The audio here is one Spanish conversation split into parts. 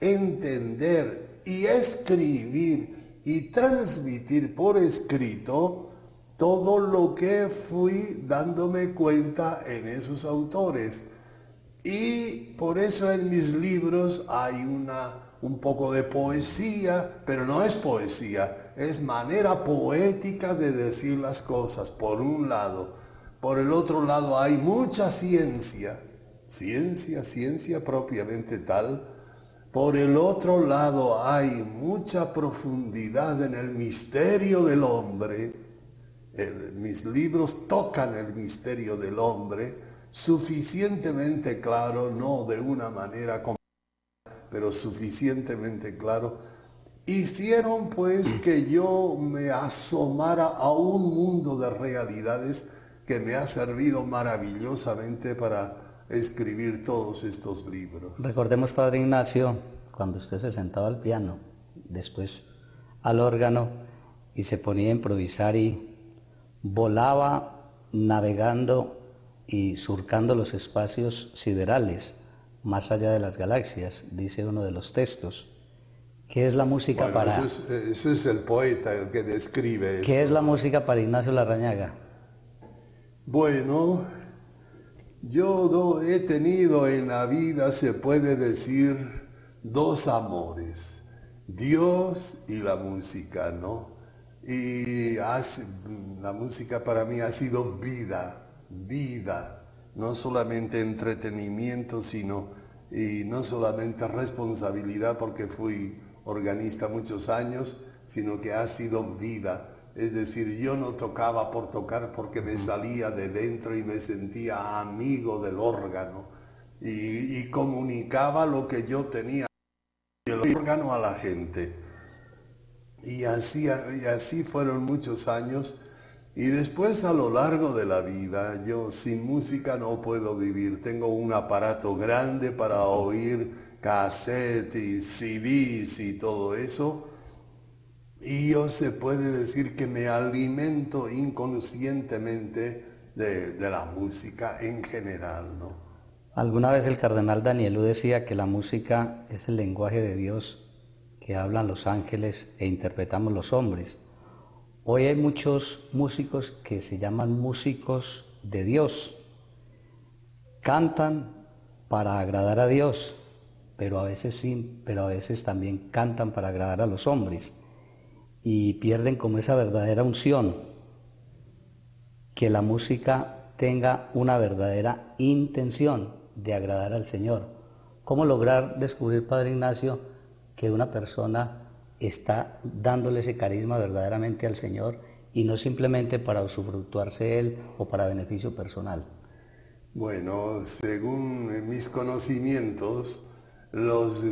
entender y escribir y transmitir por escrito todo lo que fui dándome cuenta en esos autores. Y por eso en mis libros hay un poco de poesía, pero no es poesía, es manera poética de decir las cosas, por un lado. Por el otro lado hay mucha ciencia, ciencia propiamente tal. Por el otro lado hay mucha profundidad en el misterio del hombre. Mis libros tocan el misterio del hombre suficientemente claro, no de una manera pero suficientemente claro, hicieron pues que yo me asomara a un mundo de realidades que me ha servido maravillosamente para escribir todos estos libros. Recordemos, Padre Ignacio, cuando usted se sentaba al piano, después al órgano y se ponía a improvisar y volaba navegando y surcando los espacios siderales, más allá de las galaxias, dice uno de los textos. ¿Qué es la música bueno, para...? Eso es el poeta el que describe eso. ¿Qué es la música para Ignacio Larrañaga? Bueno, yo he tenido en la vida, se puede decir, dos amores, Dios y la música, ¿no? Y la música para mí ha sido vida, no solamente entretenimiento, y no solamente responsabilidad porque fui organista muchos años, sino que ha sido vida. Es decir, yo no tocaba por tocar porque me salía de dentro y me sentía amigo del órgano y comunicaba lo que yo tenía del órgano a la gente. Y así fueron muchos años. Y después, a lo largo de la vida, yo sin música no puedo vivir. Tengo un aparato grande para oír cassette y CDs y todo eso. Y yo se puede decir que me alimento inconscientemente de la música en general, ¿no? Alguna vez el cardenal Danielú decía que la música es el lenguaje de Dios que hablan los ángeles e interpretamos los hombres. Hoy hay muchos músicos que se llaman músicos de Dios. Cantan para agradar a Dios, pero a veces sí, pero a veces también cantan para agradar a los hombres y pierden como esa verdadera unción, que la música tenga una verdadera intención de agradar al Señor. ¿Cómo lograr descubrir, Padre Ignacio, que una persona está dándole ese carisma verdaderamente al Señor y no simplemente para usufructuarse él o para beneficio personal? Bueno, según mis conocimientos, los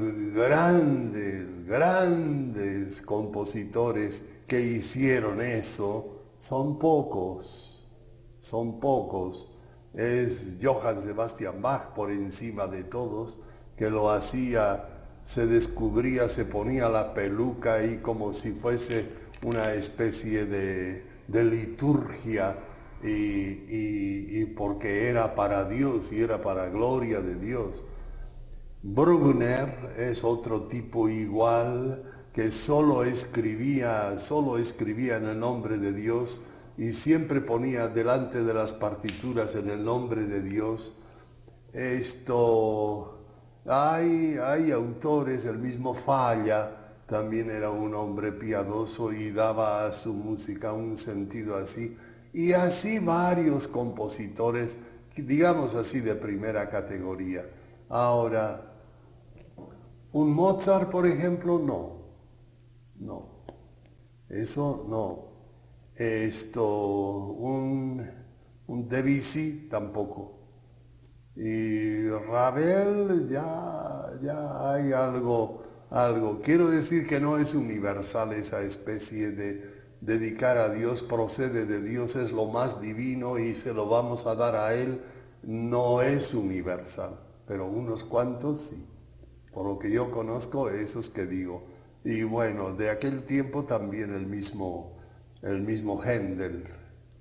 grandes compositores que hicieron eso son pocos. Es Johann Sebastian Bach por encima de todos, que lo hacía, se descubría, se ponía la peluca ahí como si fuese una especie de liturgia y porque era para Dios y era para gloria de Dios. Bruckner es otro tipo igual, que solo escribía en el nombre de Dios y siempre ponía delante de las partituras en el nombre de Dios. Hay autores, el mismo Falla también era un hombre piadoso y daba a su música un sentido así. Y así varios compositores, digamos así, de primera categoría. Ahora, un Mozart, por ejemplo, no. Eso no. Un Debussy tampoco. Y Ravel ya hay algo. Quiero decir que no es universal esa especie de dedicar a Dios, procede de Dios, es lo más divino y se lo vamos a dar a Él. No es universal, pero unos cuantos sí. Por lo que yo conozco, esos que digo. Y bueno, de aquel tiempo también el mismo Händel.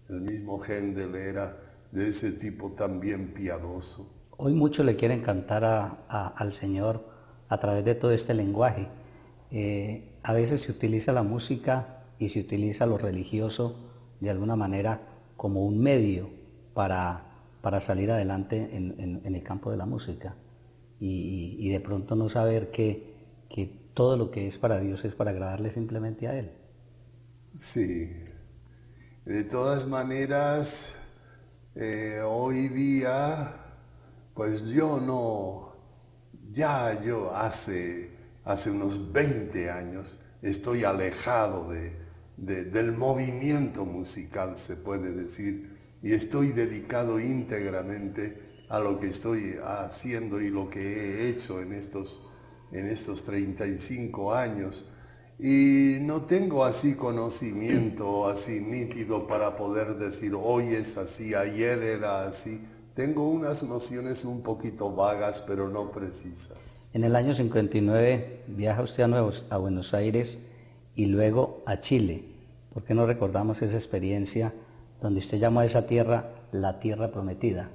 El mismo Händel era de ese tipo también piadoso. Hoy muchos le quieren cantar al Señor a través de todo este lenguaje. A veces se utiliza la música y se utiliza lo religioso de alguna manera como un medio para salir adelante en el campo de la música y de pronto no saber que todo lo que es para Dios es para agradarle simplemente a Él. Sí, de todas maneras, hoy día, pues yo hace unos 20 años estoy alejado del movimiento musical, se puede decir, y estoy dedicado íntegramente a lo que estoy haciendo y lo que he hecho en estos 35 años. Y no tengo así conocimiento así nítido para poder decir hoy es así, ayer era así. Tengo unas nociones un poquito vagas, pero no precisas. En el año 59 viaja usted a Buenos Aires y luego a Chile. ¿Por qué no recordamos esa experiencia donde usted llamó a esa tierra la tierra prometida?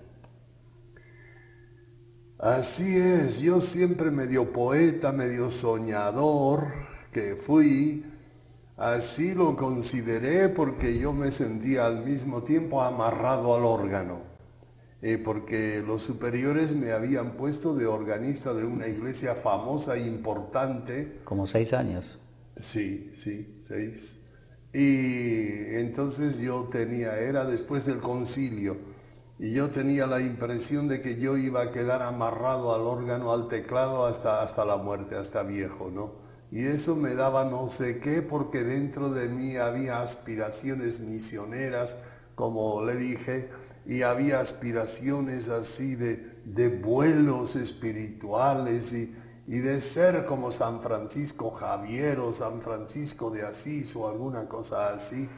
Así es, yo siempre medio poeta, medio soñador que fui, así lo consideré porque yo me sentía al mismo tiempo amarrado al órgano, porque los superiores me habían puesto de organista de una iglesia famosa e importante. Como 6 años. Sí, 6. Y entonces era después del concilio, y yo tenía la impresión de que yo iba a quedar amarrado al órgano, al teclado hasta la muerte, hasta viejo, ¿no? Y eso me daba no sé qué, porque dentro de mí había aspiraciones misioneras, como le dije, y había aspiraciones así de vuelos espirituales y de ser como San Francisco Javier o San Francisco de Asís o alguna cosa así.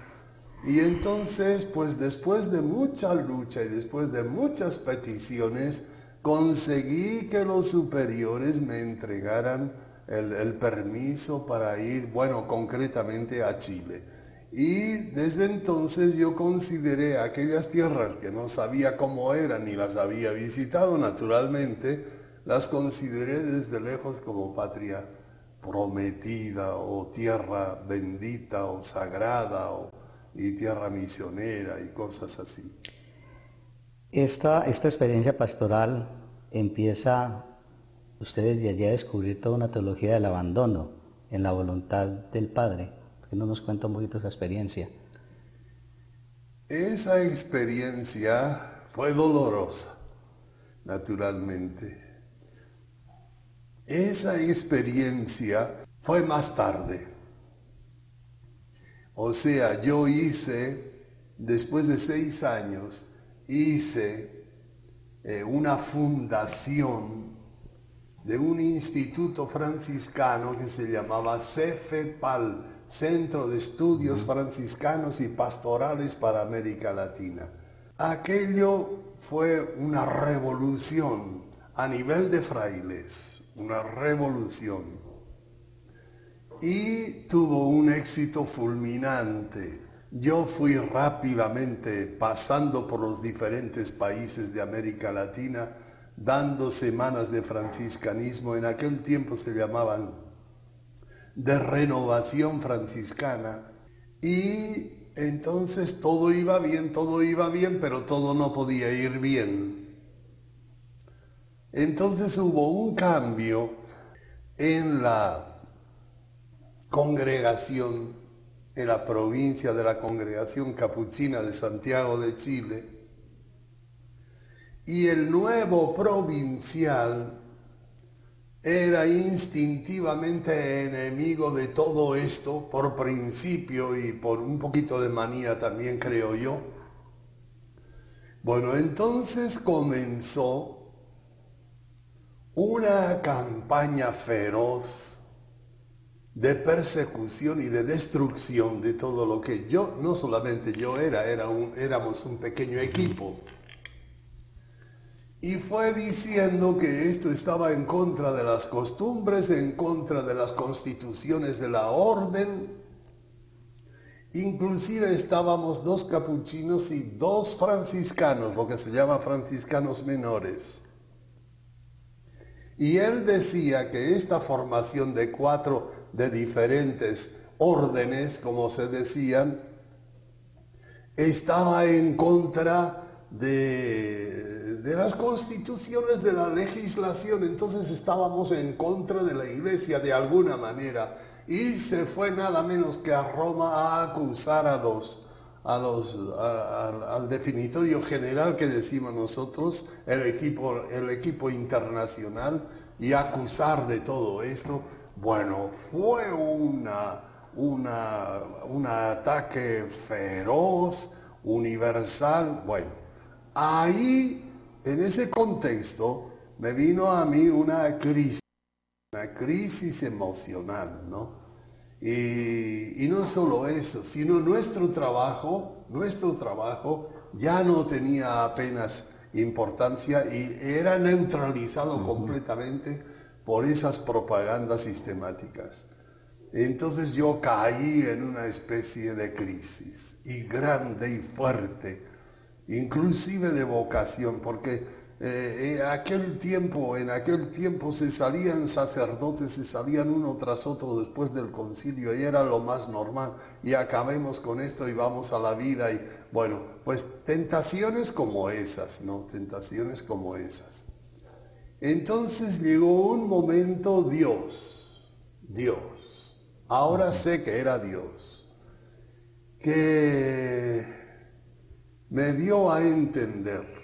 Y entonces, pues después de mucha lucha y después de muchas peticiones, conseguí que los superiores me entregaran el permiso para ir, bueno, concretamente a Chile. Y desde entonces yo consideré aquellas tierras que no sabía cómo eran ni las había visitado naturalmente, las consideré desde lejos como patria prometida o tierra bendita o sagrada y tierra misionera y cosas así. Esta experiencia pastoral empieza ustedes de allí a descubrir toda una teología del abandono en la voluntad del Padre. ¿Por qué no nos cuenta un poquito esa experiencia? Esa experiencia fue dolorosa, naturalmente. Esa experiencia fue más tarde. O sea, yo después de 6 años, hice una fundación de un instituto franciscano que se llamaba CEFEPAL, Centro de Estudios Franciscanos y Pastorales para América Latina. Aquello fue una revolución a nivel de frailes, una revolución. Y tuvo un éxito fulminante. Yo fui rápidamente pasando por los diferentes países de América Latina, dando semanas de franciscanismo. En aquel tiempo se llamaban de renovación franciscana. Y entonces todo iba bien, pero todo no podía ir bien. Entonces hubo un cambio en la congregación, en la provincia de la Congregación Capuchina de Santiago de Chile, y el nuevo provincial era instintivamente enemigo de todo esto, por principio y por un poquito de manía también, creo yo. Bueno, entonces comenzó una campaña feroz de persecución y de destrucción de todo lo que no solamente yo éramos un pequeño equipo. Y fue diciendo que esto estaba en contra de las costumbres, en contra de las constituciones de la orden. Inclusive estábamos 2 capuchinos y 2 franciscanos, lo que se llama franciscanos menores. Y él decía que esta formación de 4 de diferentes órdenes, como se decían, estaba en contra de las constituciones, de la legislación. Entonces estábamos en contra de la iglesia de alguna manera. Y se fue nada menos que a Roma a acusar al definitorio general que decimos nosotros, el equipo internacional, y acusar de todo esto. Bueno, fue un ataque feroz, universal. Bueno, ahí, en ese contexto, me vino a mí una crisis emocional, ¿no? Y no solo eso, sino nuestro trabajo ya no tenía apenas importancia y era neutralizado completamente por esas propagandas sistemáticas. Entonces yo caí en una especie de crisis, y grande y fuerte, inclusive de vocación, porque en aquel tiempo se salían sacerdotes, se salían uno tras otro después del concilio, y era lo más normal, y acabemos con esto y vamos a la vida. Y bueno, pues tentaciones como esas, ¿no? Tentaciones como esas. Entonces llegó un momento, Dios, ahora sé que era Dios, que me dio a entender: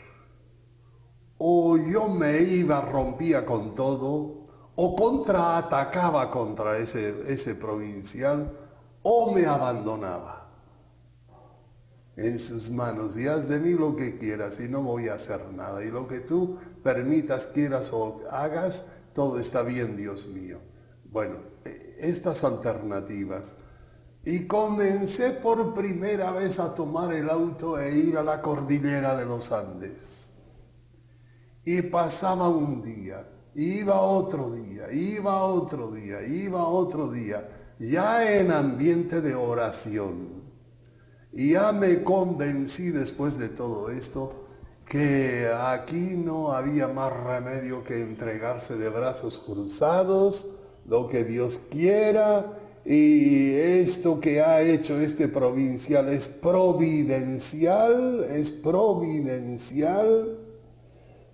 o yo me iba, rompía con todo, o contraatacaba contra ese provincial, o me abandonaba en sus manos, y haz de mí lo que quieras y no voy a hacer nada, y lo que tú permitas, quieras o hagas, todo está bien, Dios mío. Bueno, estas alternativas. Y comencé por primera vez a tomar el auto e ir a la cordillera de los Andes. Y pasaba un día, iba otro día, iba otro día, iba otro día, ya en ambiente de oración. Y ya me convencí después de todo esto que aquí no había más remedio que entregarse de brazos cruzados, lo que Dios quiera, y esto que ha hecho este provincial es providencial,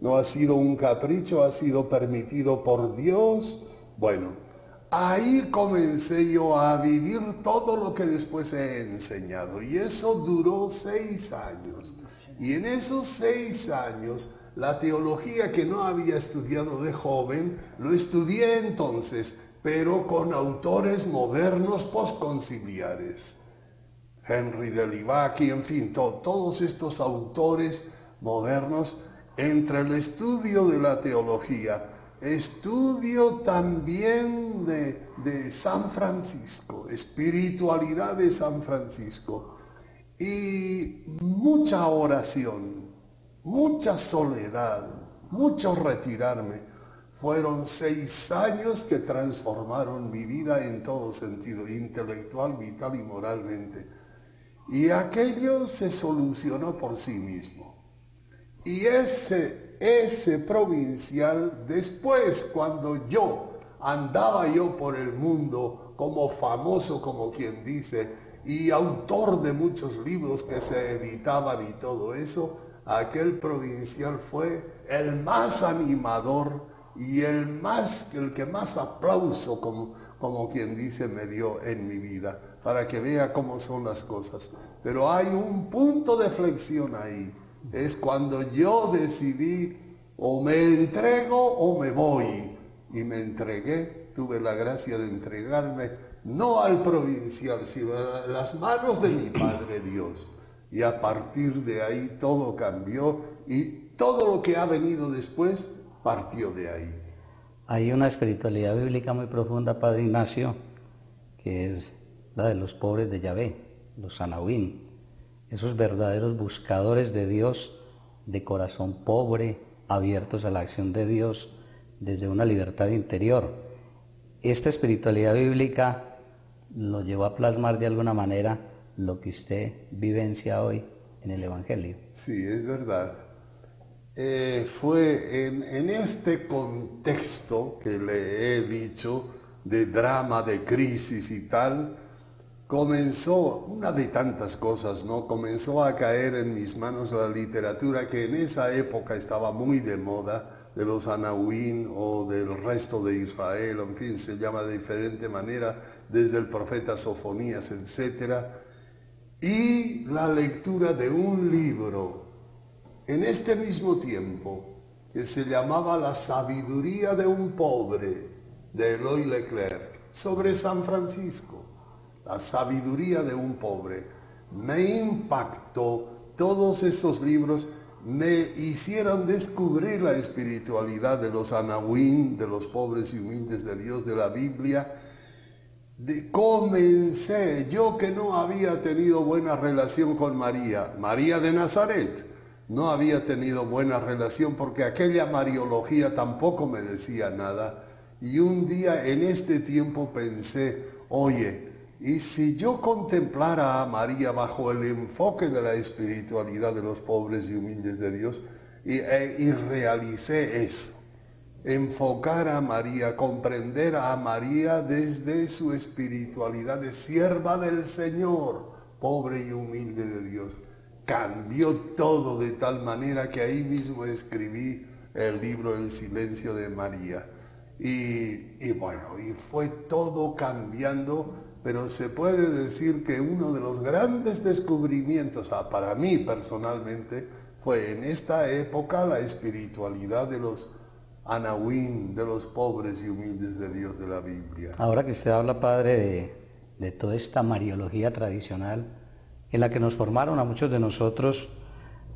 no ha sido un capricho, ha sido permitido por Dios. Bueno, ahí comencé yo a vivir todo lo que después he enseñado, y eso duró 6 años. Y en esos 6 años, la teología que no había estudiado de joven, lo estudié entonces, pero con autores modernos postconciliares. Henry de Livacqui, en fin, todos estos autores modernos. Entre el estudio de la teología, estudio también de San Francisco, espiritualidad de San Francisco, y mucha oración, mucha soledad, mucho retirarme. Fueron 6 años que transformaron mi vida en todo sentido, intelectual, vital y moralmente. Y aquello se solucionó por sí mismo. Y ese provincial, después, cuando andaba por el mundo como famoso, como quien dice, y autor de muchos libros que se editaban y todo eso, aquel provincial fue el más animador y el que más aplauso, como quien dice, me dio en mi vida, para que vea cómo son las cosas. Pero hay un punto de flexión ahí. Es cuando yo decidí: o me entrego o me voy. Y me entregué, tuve la gracia de entregarme, no al provincial, sino a las manos de mi Padre Dios. Y a partir de ahí todo cambió, y todo lo que ha venido después partió de ahí. Hay una espiritualidad bíblica muy profunda, Padre Ignacio, que es la de los pobres de Yahvé, los Anahuín. Esos verdaderos buscadores de Dios, de corazón pobre, abiertos a la acción de Dios desde una libertad interior. Esta espiritualidad bíblica lo llevó a plasmar de alguna manera lo que usted vivencia hoy en el Evangelio. Sí, es verdad. fue en este contexto que le he dicho, de drama, de crisis y tal, comenzó una de tantas cosas, ¿no? Comenzó a caer en mis manos la literatura que en esa época estaba muy de moda, de los Anahuín o del resto de Israel, en fin, se llama de diferente manera, desde el profeta Sofonías, etc. Y la lectura de un libro en este mismo tiempo que se llamaba La sabiduría de un pobre, de Eloy Leclerc, sobre San Francisco. La sabiduría de un pobre. Me impactó, todos estos libros me hicieron descubrir la espiritualidad de los Anahuín, de los pobres y humildes de Dios, de la Biblia. Comencé, yo que no había tenido buena relación con María, María de Nazaret, no había tenido buena relación porque aquella mariología tampoco me decía nada. Y un día en este tiempo pensé, oye, ¿y si yo contemplara a María bajo el enfoque de la espiritualidad de los pobres y humildes de Dios? Y realicé eso. Enfocar a María, comprender a María desde su espiritualidad de sierva del Señor, pobre y humilde de Dios. Cambió todo de tal manera que ahí mismo escribí el libro El silencio de María. Y bueno, y fue todo cambiando, pero se puede decir que uno de los grandes descubrimientos, para mí personalmente, fue en esta época la espiritualidad de los Anahuín, de los pobres y humildes de Dios de la Biblia. Ahora que usted habla, padre, de toda esta mariología tradicional en la que nos formaron a muchos de nosotros,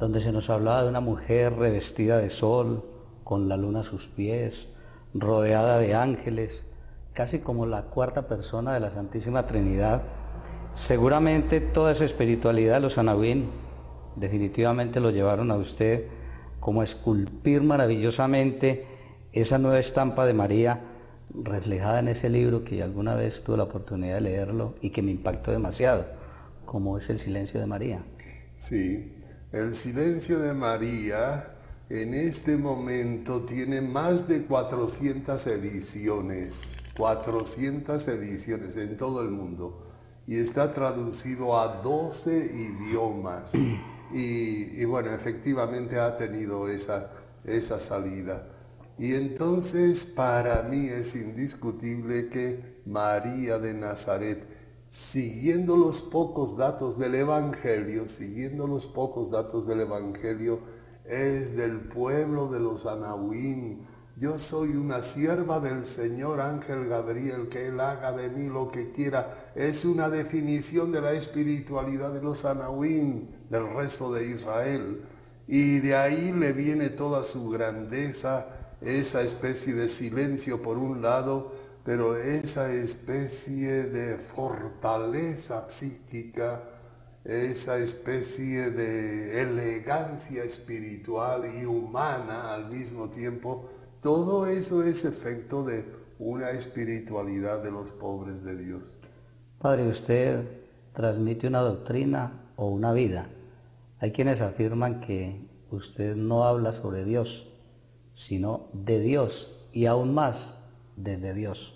donde se nos hablaba de una mujer revestida de sol, con la luna a sus pies, rodeada de ángeles, casi como la cuarta persona de la Santísima Trinidad. Seguramente toda esa espiritualidad de los Anahuín definitivamente lo llevaron a usted como a esculpir maravillosamente esa nueva estampa de María reflejada en ese libro que alguna vez tuve la oportunidad de leerlo y que me impactó demasiado, como es El silencio de María. Sí, El silencio de María en este momento tiene más de 400 ediciones en todo el mundo, y está traducido a 12 idiomas. Y bueno, efectivamente ha tenido esa salida. Y entonces para mí es indiscutible que María de Nazaret, siguiendo los pocos datos del Evangelio, es del pueblo de los Anahuín. Yo soy una sierva del Señor, ángel Gabriel, que Él haga de mí lo que quiera. Es una definición de la espiritualidad de los Anahuín, del resto de Israel. Y de ahí le viene toda su grandeza, esa especie de silencio por un lado, pero esa especie de fortaleza psíquica, esa especie de elegancia espiritual y humana al mismo tiempo. Todo eso es efecto de una espiritualidad de los pobres de Dios. Padre, usted transmite una doctrina o una vida. Hay quienes afirman que usted no habla sobre Dios, sino de Dios y aún más desde Dios.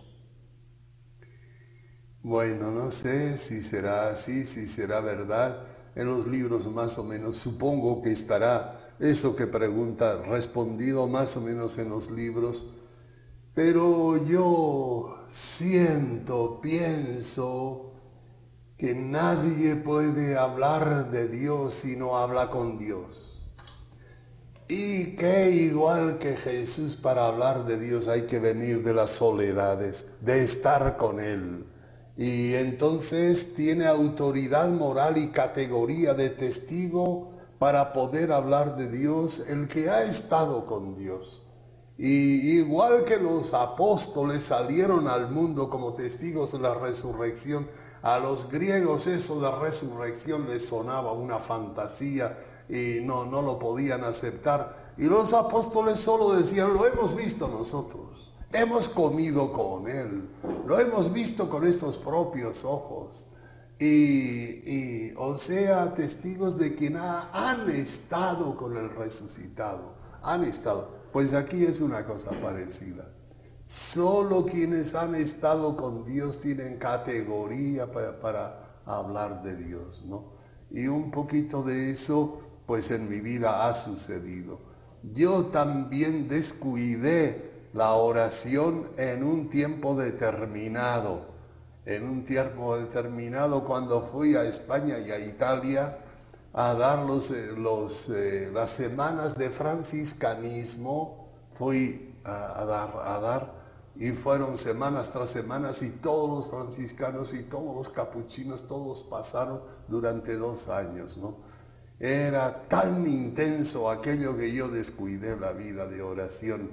Bueno, no sé si será así, si será verdad. En los libros más o menos supongo que estará eso que pregunta respondido más o menos en los libros. Pero yo pienso que nadie puede hablar de Dios si no habla con Dios. Y que igual que Jesús, para hablar de Dios hay que venir de las soledades, de estar con Él. Y entonces tiene autoridad moral y categoría de testigo para poder hablar de Dios el que ha estado con Dios. Y igual que los apóstoles salieron al mundo como testigos de la resurrección, a los griegos eso de resurrección les sonaba una fantasía y no lo podían aceptar. Y los apóstoles solo decían, lo hemos visto nosotros. Hemos comido con Él, lo hemos visto con estos propios ojos. O sea, testigos de quien han estado con el resucitado, han estado. Pues aquí es una cosa parecida. Solo quienes han estado con Dios tienen categoría para hablar de Dios, ¿no? Y un poquito de eso, pues en mi vida ha sucedido. Yo también descuidé la oración en un tiempo determinado. Cuando fui a España y a Italia a dar las semanas de franciscanismo, fui a dar y fueron semanas tras semanas y todos los franciscanos y todos los capuchinos, todos pasaron durante 2 años, ¿no? Era tan intenso aquello que yo descuidé la vida de oración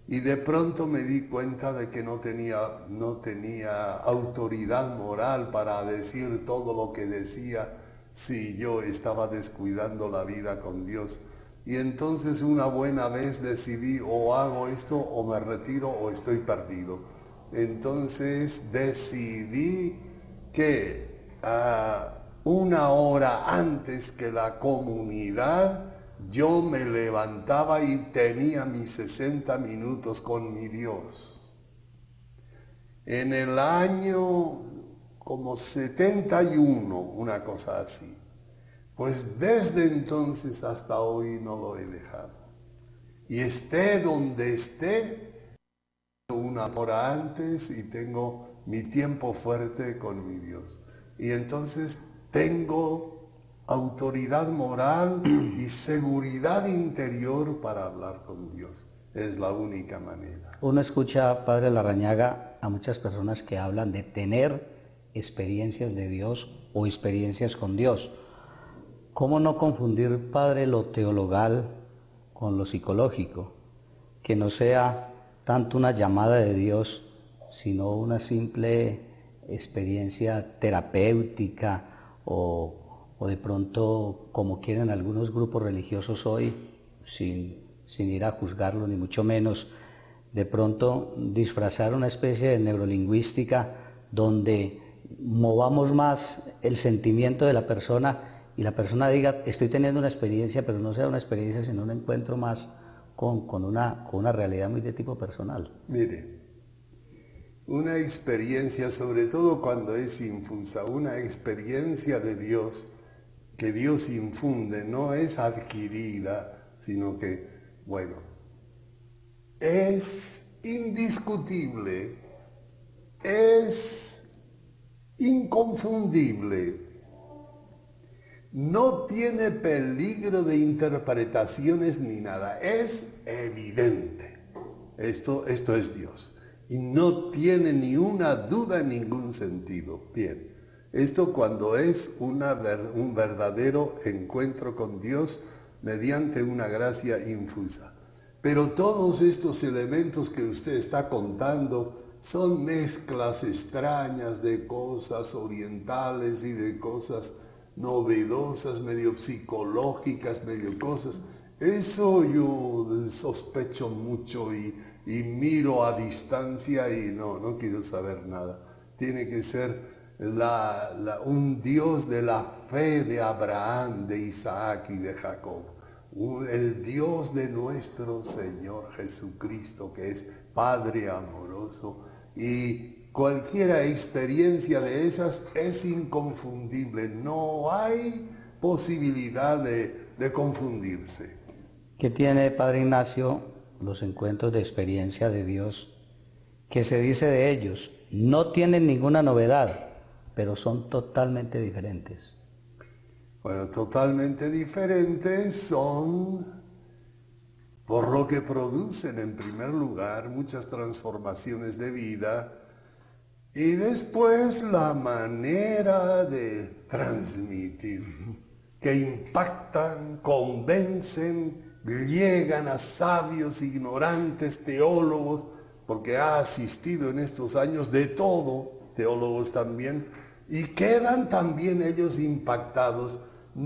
y de pronto me di cuenta de que no tenía autoridad moral para decir todo lo que decía si yo estaba descuidando la vida con Dios. Y entonces una buena vez decidí o hago esto o me retiro o estoy perdido. Entonces decidí que 1 hora antes que la comunidad yo me levantaba y tenía mis 60 minutos con mi Dios. En el año como 71, una cosa así. Pues desde entonces hasta hoy no lo he dejado. Y esté donde esté, 1 hora antes y tengo mi tiempo fuerte con mi Dios. Y entonces tengo autoridad moral y seguridad interior para hablar con Dios. Es la única manera. Uno escucha, Padre Larrañaga, a muchas personas que hablan de tener experiencias de Dios o experiencias con Dios. ¿Cómo no confundir, Padre, lo teologal con lo psicológico? Que no sea tanto una llamada de Dios, sino una simple experiencia terapéutica o de pronto, como quieren algunos grupos religiosos hoy, sin ir a juzgarlo ni mucho menos, de pronto disfrazar una especie de neurolingüística donde movamos más el sentimiento de la persona y la persona diga, estoy teniendo una experiencia, pero no sea una experiencia, sino un encuentro más con una realidad muy de tipo personal. Mire, una experiencia, sobre todo cuando es infusa, una experiencia de Dios, que Dios infunde, no es adquirida, sino que, bueno, es indiscutible, es inconfundible. No tiene peligro de interpretaciones ni nada, es evidente. Esto es Dios. Y no tiene ni una duda en ningún sentido. Bien, esto cuando es un verdadero encuentro con Dios mediante una gracia infusa. Pero todos estos elementos que usted está contando son mezclas extrañas de cosas orientales y de cosas novedosas, medio psicológicas, medio cosas. Eso yo sospecho mucho y miro a distancia y no quiero saber nada. Tiene que ser un Dios de la fe de Abraham, de Isaac y de Jacob. El Dios de nuestro Señor Jesucristo, que es Padre amoroso, y cualquier experiencia de esas es inconfundible, no hay posibilidad de confundirse. ¿Qué tiene, Padre Ignacio, los encuentros de experiencia de Dios? Que se dice de ellos, no tienen ninguna novedad, pero son totalmente diferentes. Bueno, totalmente diferentes son por lo que producen en primer lugar muchas transformaciones de vida y después la manera de transmitir, que impactan, convencen, llegan a sabios, ignorantes, teólogos, porque ha asistido en estos años de todo, teólogos también, y quedan también ellos impactados,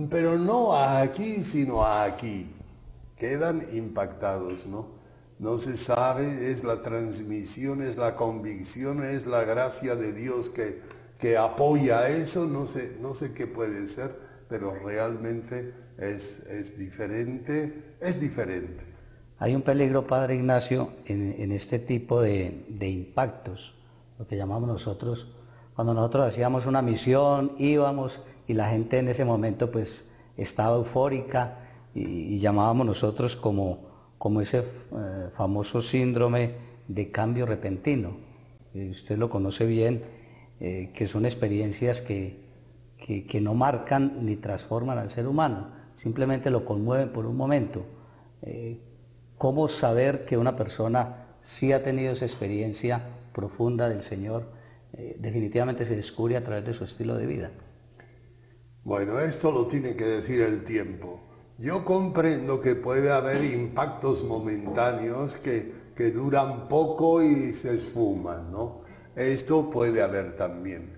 pero no aquí, sino aquí. Quedan impactados, ¿no? No se sabe, es la transmisión, es la convicción, es la gracia de Dios que apoya eso, no sé qué puede ser, pero realmente es diferente, es diferente. Hay un peligro, Padre Ignacio, en este tipo de impactos, lo que llamamos nosotros, cuando nosotros hacíamos una misión, íbamos y la gente en ese momento pues estaba eufórica y llamábamos nosotros como ese famoso síndrome de cambio repentino. Usted lo conoce bien, que son experiencias que no marcan ni transforman al ser humano, simplemente lo conmueven por un momento. ¿Cómo saber que una persona sí ha tenido esa experiencia profunda del Señor? Definitivamente se descubre a través de su estilo de vida. Bueno, esto lo tiene que decir el tiempo. Yo comprendo que puede haber impactos momentáneos que duran poco y se esfuman, ¿no? Esto puede haber también.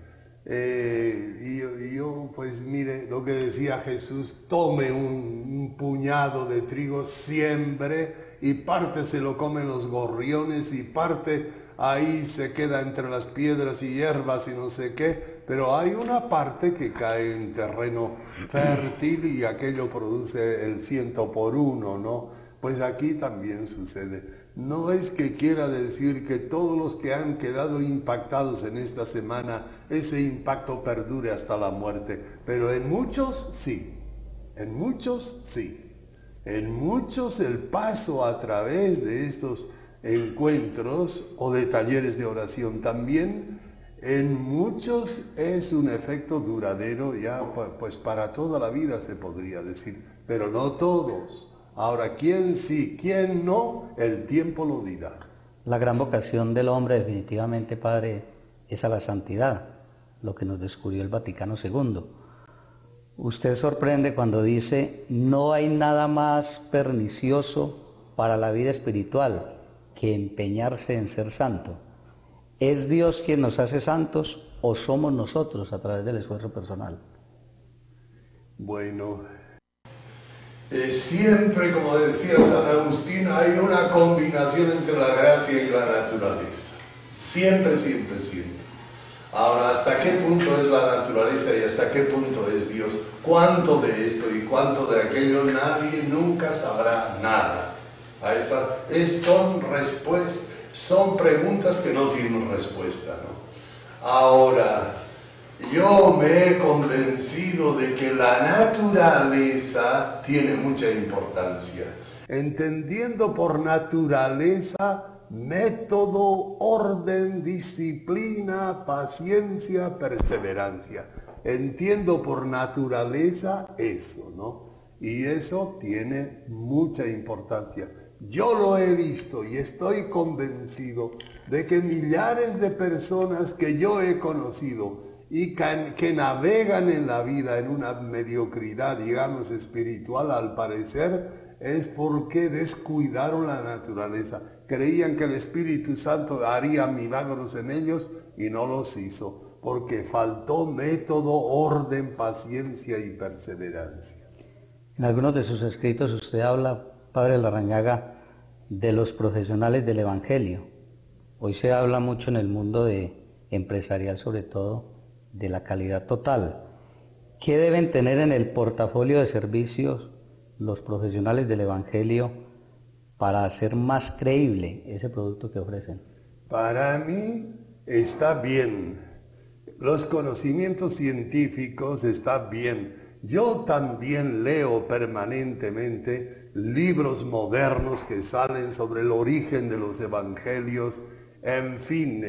Pues mire, lo que decía Jesús, tome un puñado de trigo, siembre y parte se lo comen los gorriones y parte ahí se queda entre las piedras y hierbas y no sé qué, pero hay una parte que cae en terreno fértil y aquello produce el 100 por 1, ¿no? Pues aquí también sucede. No es que quiera decir que todos los que han quedado impactados en esta semana, ese impacto perdure hasta la muerte, pero en muchos sí, en muchos sí. En muchos el paso a través de estos encuentros o de talleres de oración también, en muchos es un efecto duradero ya pues para toda la vida se podría decir, pero no todos. Ahora, ¿quién sí, quién no? El tiempo lo dirá. La gran vocación del hombre definitivamente, Padre, es a la santidad, lo que nos descubrió el Vaticano II. Usted sorprende cuando dice, no hay nada más pernicioso para la vida espiritual que empeñarse en ser santo. ¿Es Dios quien nos hace santos o somos nosotros a través del esfuerzo personal? Bueno, siempre, como decía San Agustín, hay una combinación entre la gracia y la naturaleza. Siempre, siempre, siempre. Ahora, ¿hasta qué punto es la naturaleza y hasta qué punto es Dios? ¿Cuánto de esto y cuánto de aquello? Nadie nunca sabrá nada. Son preguntas que no tienen respuesta, ¿no? Ahora, yo me he convencido de que la naturaleza tiene mucha importancia. Entendiendo por naturaleza método, orden, disciplina, paciencia, perseverancia. Entiendo por naturaleza eso, ¿no? Y eso tiene mucha importancia. Yo lo he visto y estoy convencido de que millares de personas que yo he conocido y que navegan en la vida en una mediocridad, digamos, espiritual, al parecer, es porque descuidaron la naturaleza. Creían que el Espíritu Santo haría milagros en ellos y no los hizo, porque faltó método, orden, paciencia y perseverancia. En algunos de sus escritos usted habla, Padre Larrañaga, de los profesionales del Evangelio. Hoy se habla mucho en el mundo empresarial, sobre todo, de la calidad total. ¿Qué deben tener en el portafolio de servicios los profesionales del Evangelio para hacer más creíble ese producto que ofrecen? Para mí está bien. Los conocimientos científicos están bien. Yo también leo permanentemente libros modernos que salen sobre el origen de los evangelios, en fin,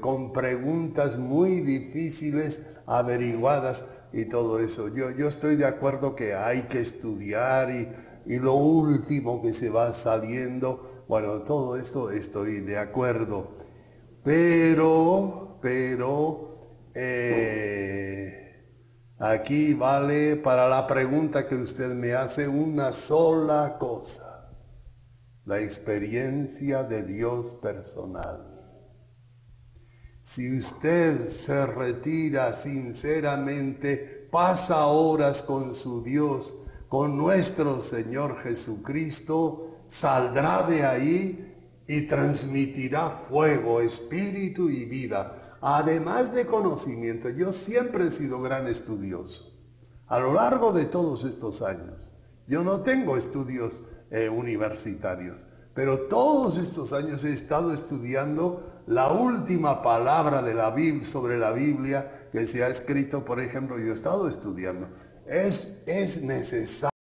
con preguntas muy difíciles, averiguadas y todo eso. Yo estoy de acuerdo que hay que estudiar y lo último que se va saliendo, bueno, todo esto estoy de acuerdo. Pero, aquí vale para la pregunta que usted me hace una sola cosa: la experiencia de Dios personal. Si usted se retira sinceramente, pasa horas con su Dios, con nuestro Señor Jesucristo, saldrá de ahí y transmitirá fuego, espíritu y vida. Además de conocimiento, yo siempre he sido gran estudioso. A lo largo de todos estos años, yo no tengo estudios universitarios, Pero todos estos años he estado estudiando la última palabra de la Biblia, sobre la Biblia que se ha escrito, por ejemplo, yo he estado estudiando. Es necesario